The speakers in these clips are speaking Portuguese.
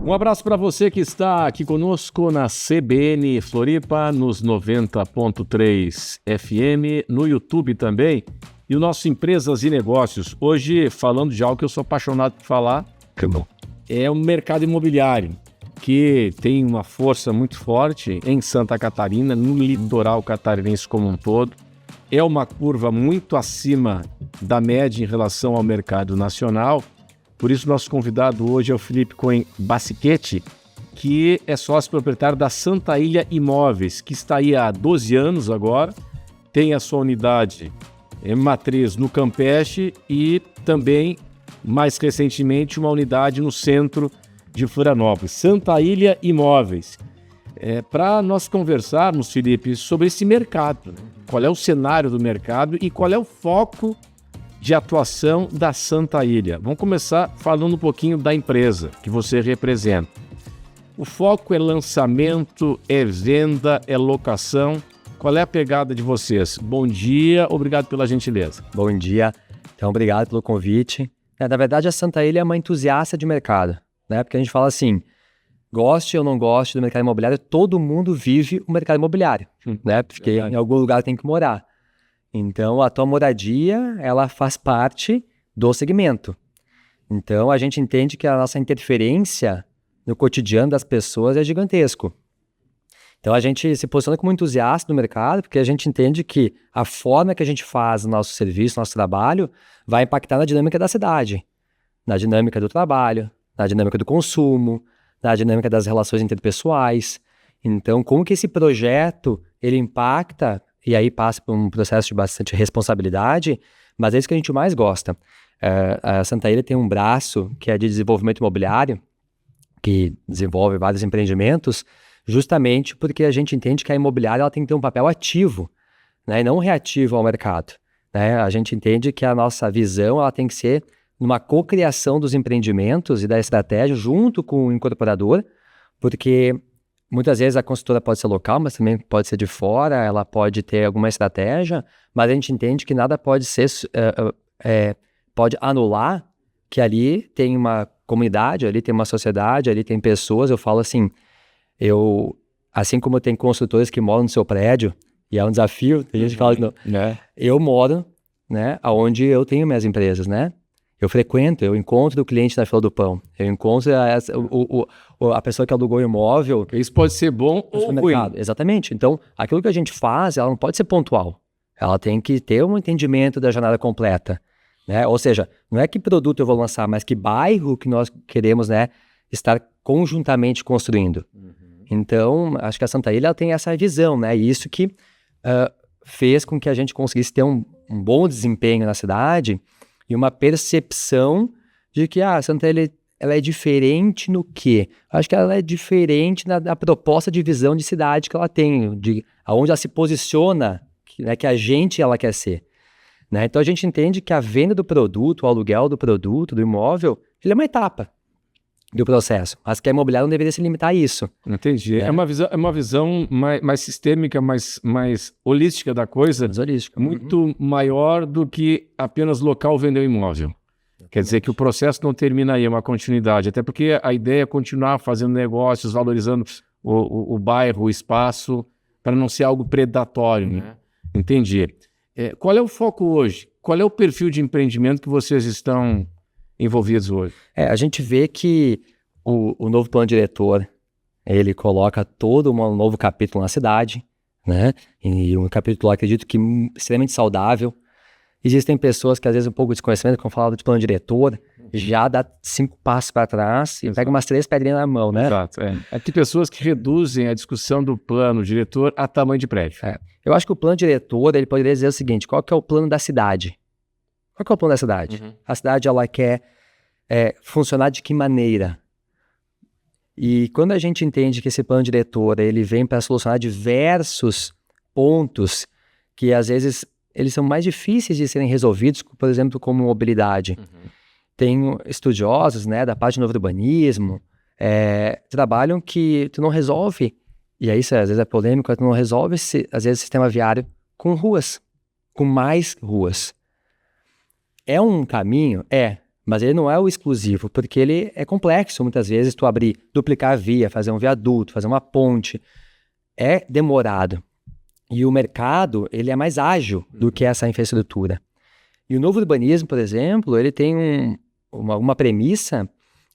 Um abraço para você que está aqui conosco na CBN Floripa, nos 90.3 FM, no YouTube também, e o nosso Empresas e Negócios. Hoje, falando de algo que eu sou apaixonado por falar, é o mercado imobiliário, que tem uma força muito forte em Santa Catarina, no litoral catarinense como um todo. É uma curva muito acima da média em relação ao mercado nacional. Por isso, nosso convidado hoje é o Felipe Cohen Bassichetti, que é sócio proprietário da Santa Ilha Imóveis, que está aí há 12 anos agora, tem a sua unidade matriz no Campeche e também, mais recentemente, uma unidade no centro de Florianópolis. Santa Ilha Imóveis. Para nós conversarmos, Felipe, sobre esse mercado, né? Qual é o cenário do mercado e qual é o foco de atuação da Santa Ilha. Vamos começar falando um pouquinho da empresa que você representa. O foco é lançamento, é venda, é locação. Qual é a pegada de vocês? Bom dia, obrigado pela gentileza. Bom dia, então obrigado pelo convite. Na verdade, a Santa Ilha é uma entusiasta de mercado, né? Porque a gente fala assim, goste ou não goste do mercado imobiliário, todo mundo vive o mercado imobiliário, né? Porque em algum lugar tem que morar. Então, a tua moradia, ela faz parte do segmento. Então, a gente entende que a nossa interferência no cotidiano das pessoas é gigantesco. Então, a gente se posiciona como entusiasta do mercado, porque a gente entende que a forma que a gente faz o nosso serviço, nosso trabalho, vai impactar na dinâmica da cidade, na dinâmica do trabalho, na dinâmica do consumo, na dinâmica das relações interpessoais. Então, como que esse projeto, ele impacta, e aí passa por um processo de bastante responsabilidade, mas é isso que a gente mais gosta. A Santa Ilha tem um braço que é de desenvolvimento imobiliário, que desenvolve vários empreendimentos, justamente porque a gente entende que a imobiliária ela tem que ter um papel ativo, né, e não reativo ao mercado, né? A gente entende que a nossa visão ela tem que ser numa cocriação dos empreendimentos e da estratégia junto com o incorporador, porque muitas vezes a consultora pode ser local, mas também pode ser de fora, ela pode ter alguma estratégia, mas a gente entende que nada pode ser, pode anular que ali tem uma comunidade, ali tem uma sociedade, ali tem pessoas. Eu falo assim, assim como tem construtores que moram no seu prédio, e é um desafio, tem gente que fala, eu moro, né, onde eu tenho minhas empresas, né? Eu encontro o cliente na fila do pão, eu encontro a pessoa que alugou o imóvel. Isso pode ser bom ou ruim. Exatamente. Então, aquilo que a gente faz, ela não pode ser pontual. Ela tem que ter um entendimento da jornada completa, né? Ou seja, não é que produto eu vou lançar, mas que bairro que nós queremos, né, estar conjuntamente construindo. Então, acho que a Santa Ilha ela tem essa visão, né? E isso que fez com que a gente conseguisse ter um bom desempenho na cidade e uma percepção de que a Santa Ilha ela é diferente no quê? Acho que ela é diferente na proposta de visão de cidade que ela tem, de aonde ela se posiciona, né, que a gente ela quer ser, né? Então a gente entende que a venda do produto, o aluguel do produto, do imóvel, ele é uma etapa do processo, mas que a imobiliária não deveria se limitar a isso. Entendi. É uma visão mais sistêmica, mais holística da coisa, muito maior do que apenas local vender o imóvel. Quer dizer que o processo não termina aí, é uma continuidade, até porque a ideia é continuar fazendo negócios, valorizando o bairro, o espaço, para não ser algo predatório, né? Entendi. Qual é o foco hoje? Qual é o perfil de empreendimento que vocês estão envolvidos hoje? A gente vê que o novo plano diretor, ele coloca todo um novo capítulo na cidade, né? E um capítulo, acredito que extremamente saudável. Existem pessoas que às vezes um pouco de desconhecimento, quando falam de plano diretor, já dá 5 passos para trás e pega umas 3 pedrinhas na mão, né? Exato. Tem pessoas que reduzem a discussão do plano diretor a tamanho de prédio. Eu acho que o plano diretor, ele poderia dizer o seguinte, qual que é o plano da cidade? Qual que é o plano da cidade? A cidade, ela quer funcionar de que maneira? E quando a gente entende que esse plano diretor, ele vem para solucionar diversos pontos que às vezes eles são mais difíceis de serem resolvidos, por exemplo, como mobilidade. Tem estudiosos, né, da parte de novo urbanismo, trabalham que tu não resolve, e aí isso às vezes é polêmico, tu não resolve, às vezes, o sistema viário com ruas, com mais ruas. É um caminho? Mas ele não é o exclusivo, porque ele é complexo. Muitas vezes tu duplicar a via, fazer um viaduto, fazer uma ponte, é demorado. E o mercado, ele é mais ágil do que essa infraestrutura. E o novo urbanismo, por exemplo, ele tem uma premissa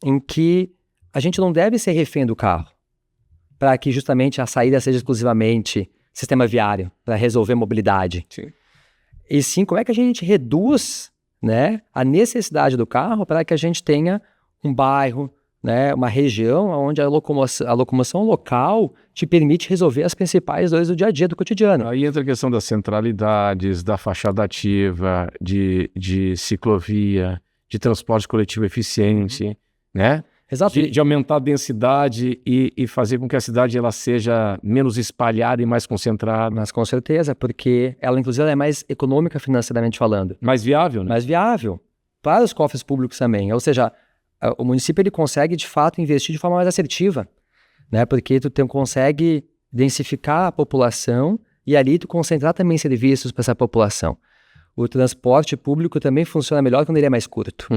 em que a gente não deve ser refém do carro, para que justamente a saída seja exclusivamente sistema viário, para resolver mobilidade. Sim. E sim, como é que a gente reduz, né, a necessidade do carro para que a gente tenha um bairro, né, uma região onde a locomoção local te permite resolver as principais dores do dia a dia, do cotidiano. Aí entra a questão das centralidades, da fachada ativa, de ciclovia, de transporte coletivo eficiente, né? Exato. De aumentar a densidade e fazer com que a cidade ela seja menos espalhada e mais concentrada. Mas com certeza, porque ela, inclusive, ela é mais econômica financeiramente falando. Mais viável, né? Mais viável para os cofres públicos também. Ou seja, o município ele consegue, de fato, investir de forma mais assertiva, né? Porque tu consegue densificar a população e ali tu concentrar também serviços para essa população. O transporte público também funciona melhor quando ele é mais curto,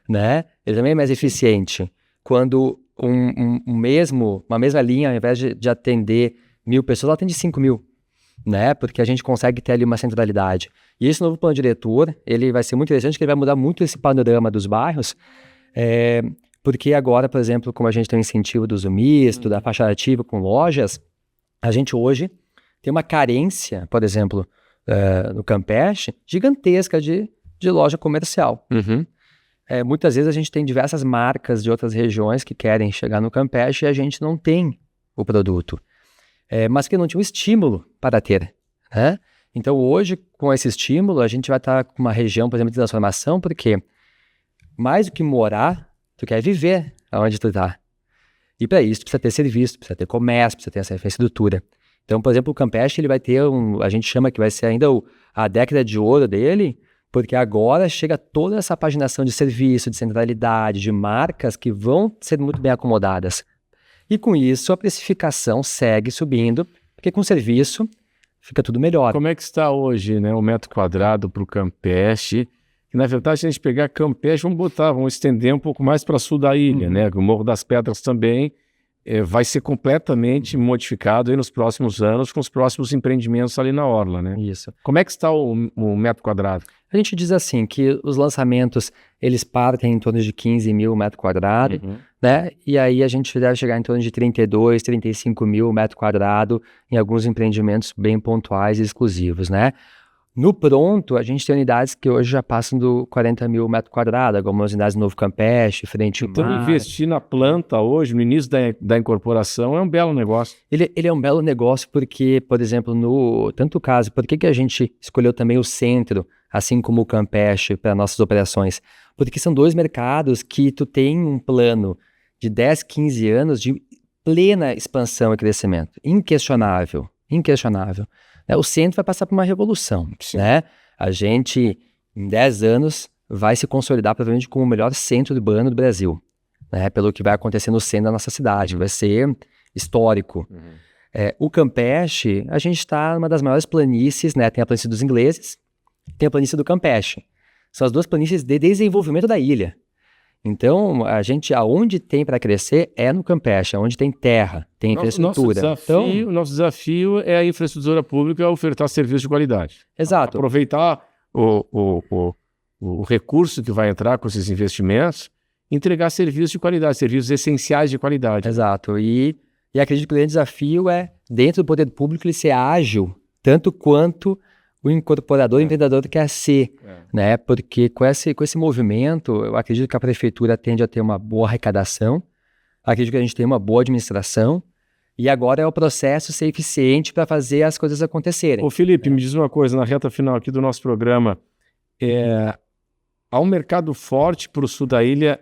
né? Ele também é mais eficiente. Quando uma mesma linha, ao invés de atender 1.000 pessoas, ela atende 5.000, né? Porque a gente consegue ter ali uma centralidade. E esse novo plano diretor, ele vai ser muito interessante, porque ele vai mudar muito esse panorama dos bairros, porque agora, por exemplo, como a gente tem o incentivo do uso misto, da faixa ativa com lojas, a gente hoje tem uma carência, por exemplo, no Campeche, gigantesca de loja comercial. Muitas vezes a gente tem diversas marcas de outras regiões que querem chegar no Campeche e a gente não tem o produto, mas que não tinha um estímulo para ter, né? Então hoje, com esse estímulo, a gente vai estar com uma região, por exemplo, de transformação, porque mais do que morar, tu quer viver onde tu está. E para isso, tu precisa ter serviço, precisa ter comércio, precisa ter essa infraestrutura. Então, por exemplo, o Campeche, ele vai ter a gente chama que vai ser ainda a década de ouro dele, porque agora chega toda essa paginação de serviço, de centralidade, de marcas que vão ser muito bem acomodadas. E com isso, a precificação segue subindo, porque com serviço fica tudo melhor. Como é que está hoje, né, o metro quadrado para o Campeche? Que, na verdade, se a gente pegar Campeche, vamos estender um pouco mais para sul da ilha, né? O Morro das Pedras também vai ser completamente modificado aí nos próximos anos com os próximos empreendimentos ali na orla, né? Isso. Como é que está o metro quadrado? A gente diz assim, que os lançamentos, eles partem em torno de 15 mil metros quadrados, né? E aí a gente deve chegar em torno de 32, 35 mil metros quadrados em alguns empreendimentos bem pontuais e exclusivos, né? No pronto, a gente tem unidades que hoje já passam do 40 mil metros quadrados, algumas unidades do Novo Campeche, Frente Então, Mar. investir na planta hoje, no início da incorporação, é um belo negócio. Ele é um belo negócio porque, por exemplo, tanto caso, por que a gente escolheu também o centro, assim como o Campeche, para nossas operações? Porque são dois mercados que tu tem um plano de 10, 15 anos de plena expansão e crescimento. Inquestionável. O centro vai passar por uma revolução, né? A gente, em 10 anos, vai se consolidar provavelmente como o melhor centro urbano do Brasil, né? Pelo que vai acontecer no centro da nossa cidade, vai ser histórico. O Campeche, a gente está numa das maiores planícies, né? Tem a planície dos ingleses, tem a planície do Campeche. São as duas planícies de desenvolvimento da ilha. Então, a gente, aonde tem para crescer é no Campeche, onde tem terra, tem infraestrutura. Nosso desafio é a infraestrutura pública ofertar serviços de qualidade. Exato. Aproveitar o recurso que vai entrar com esses investimentos, entregar serviços de qualidade, serviços essenciais de qualidade. Exato. E acredito que o grande desafio é, dentro do poder público, ele ser ágil, tanto quanto o incorporador, o empreendedor quer ser, né? Porque com esse movimento, eu acredito que a prefeitura tende a ter uma boa arrecadação, acredito que a gente tem uma boa administração, e agora é o processo ser eficiente para fazer as coisas acontecerem. Ô Felipe, me diz uma coisa, na reta final aqui do nosso programa, há um mercado forte para o sul da ilha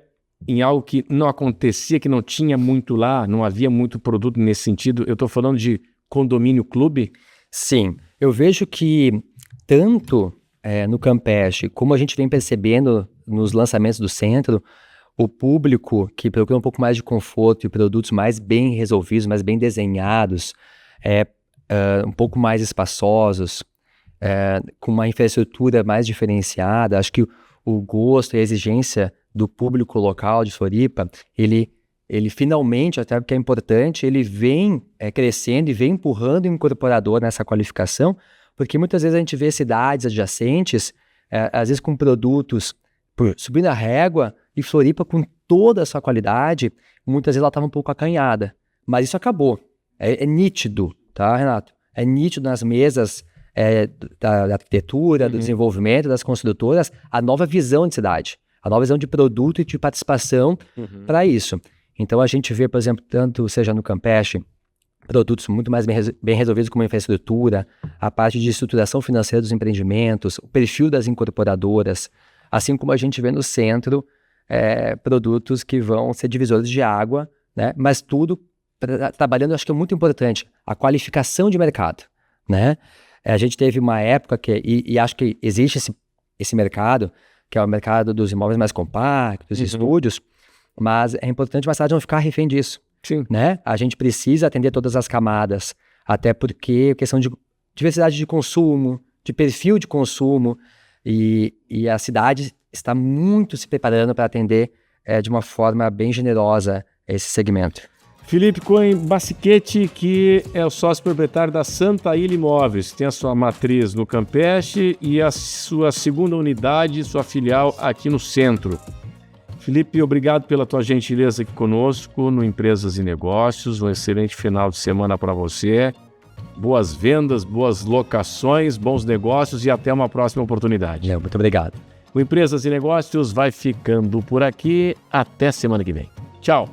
em algo que não acontecia, que não tinha muito lá, não havia muito produto nesse sentido. Eu estou falando de condomínio clube? Sim, eu vejo que tanto no Campeche, como a gente vem percebendo nos lançamentos do centro, o público que procura um pouco mais de conforto e produtos mais bem resolvidos, mais bem desenhados, um pouco mais espaçosos, com uma infraestrutura mais diferenciada. Acho que o gosto e a exigência do público local de Floripa, ele finalmente, até porque é importante, ele vem crescendo e vem empurrando o incorporador nessa qualificação, porque muitas vezes a gente vê cidades adjacentes, às vezes com produtos subindo a régua, e Floripa com toda a sua qualidade, muitas vezes ela estava um pouco acanhada. Mas isso acabou. É nítido, tá, Renato? É nítido nas mesas da arquitetura, do desenvolvimento, das construtoras, a nova visão de cidade, a nova visão de produto e de participação para isso. Então a gente vê, por exemplo, tanto seja no Campeche, produtos muito mais bem resolvidos como a infraestrutura, a parte de estruturação financeira dos empreendimentos, o perfil das incorporadoras, assim como a gente vê no centro, produtos que vão ser divisores de água, né? Mas tudo trabalhando, acho que é muito importante, a qualificação de mercado, né? A gente teve uma época e acho que existe esse mercado, que é o mercado dos imóveis mais compactos, estúdios, mas é importante mais tarde não ficar refém disso. Sim. Né? A gente precisa atender todas as camadas, até porque questão de diversidade de consumo, de perfil de consumo, e a cidade está muito se preparando para atender de uma forma bem generosa esse segmento. Felipe Cohen Bassichetti, que é o sócio proprietário da Santa Ilha Imóveis, tem a sua matriz no Campeche e a sua segunda unidade, sua filial aqui no centro. Felipe, obrigado pela tua gentileza aqui conosco no Empresas e Negócios. Um excelente final de semana para você. Boas vendas, boas locações, bons negócios e até uma próxima oportunidade. Muito obrigado. O Empresas e Negócios vai ficando por aqui. Até semana que vem. Tchau.